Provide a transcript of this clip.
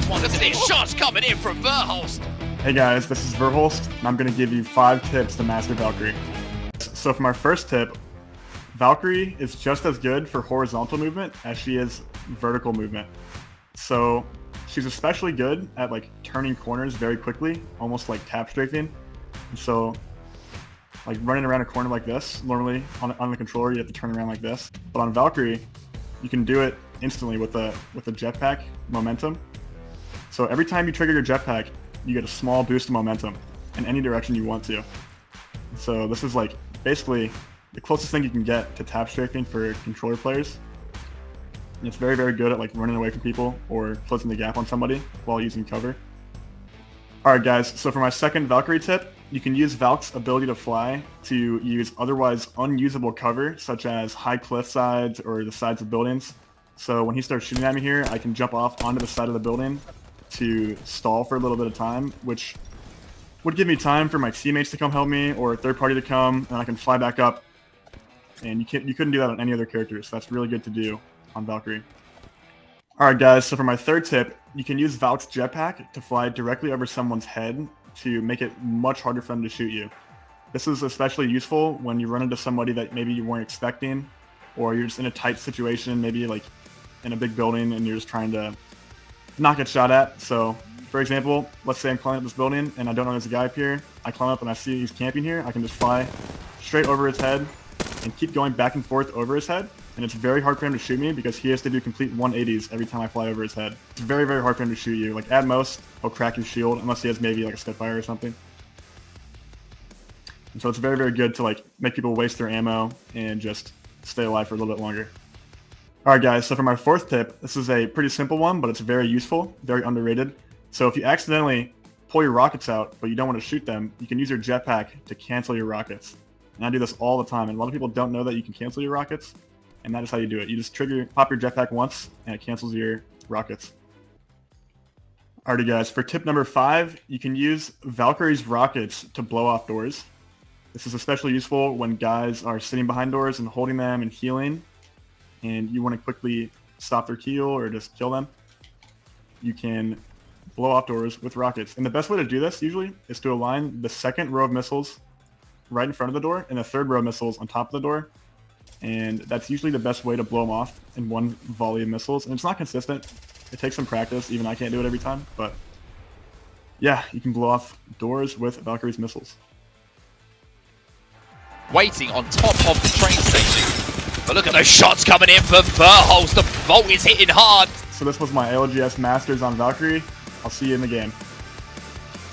this one. Look at these shots coming in from Verhulst. Hey guys, this is Verhulst, and I'm going to give you 5 tips to master Valkyrie. So for my first tip, Valkyrie is just as good for horizontal movement as she is vertical movement. So she's especially good at like turning corners very quickly, almost like tap strafing. And so like running around a corner like this, normally on the controller you have to turn around like this. But on Valkyrie, you can do it instantly with the jetpack momentum. So every time you trigger your jetpack, you get a small boost of momentum in any direction you want to. So this is like basically the closest thing you can get to tap strafing for controller players. And it's very, very good at like running away from people or closing the gap on somebody while using cover. Alright guys, so for my second Valkyrie tip, you can use Valk's ability to fly to use otherwise unusable cover, such as high cliff sides or the sides of buildings. So when he starts shooting at me here, I can jump off onto the side of the building to stall for a little bit of time, which would give me time for my teammates to come help me or a third party to come, and I can fly back up. And you couldn't do that on any other character, so that's really good to do on Valkyrie. Alright guys, so for my third tip, you can use Valk's jetpack to fly directly over someone's head to make it much harder for them to shoot you. This is especially useful when you run into somebody that maybe you weren't expecting, or you're just in a tight situation, maybe like in a big building and you're just trying to not get shot at. So for example, let's say I'm climbing up this building and I don't know there's a guy up here. I climb up and I see he's camping here. I can just fly straight over his head and keep going back and forth over his head. And it's very hard for him to shoot me because he has to do complete 180s every time I fly over his head. It's very, very hard for him to shoot you. Like at most, he'll crack your shield unless he has maybe like a Spitfire or something. And so it's very, very good to like make people waste their ammo and just stay alive for a little bit longer. Alright guys, so for my fourth tip, this is a pretty simple one, but it's very useful, very underrated. So if you accidentally pull your rockets out, but you don't want to shoot them, you can use your jetpack to cancel your rockets. And I do this all the time, and a lot of people don't know that you can cancel your rockets. And that is how you do it. You just pop your jetpack once, and it cancels your rockets. Alrighty guys, for tip number 5, you can use Valkyrie's rockets to blow off doors. This is especially useful when guys are sitting behind doors and holding them and healing, and you want to quickly stop their heal or just kill them. You can blow off doors with rockets. And the best way to do this, usually, is to align the second row of missiles right in front of the door, and the third row of missiles on top of the door. And that's usually the best way to blow them off in one volley of missiles. And it's not consistent. It takes some practice. Even I can't do it every time. But yeah, you can blow off doors with Valkyrie's missiles. Waiting on top of the train station. But look at those shots coming in for Verhulst. The vault is hitting hard. So this was my ALGS Masters on Valkyrie. I'll see you in the game.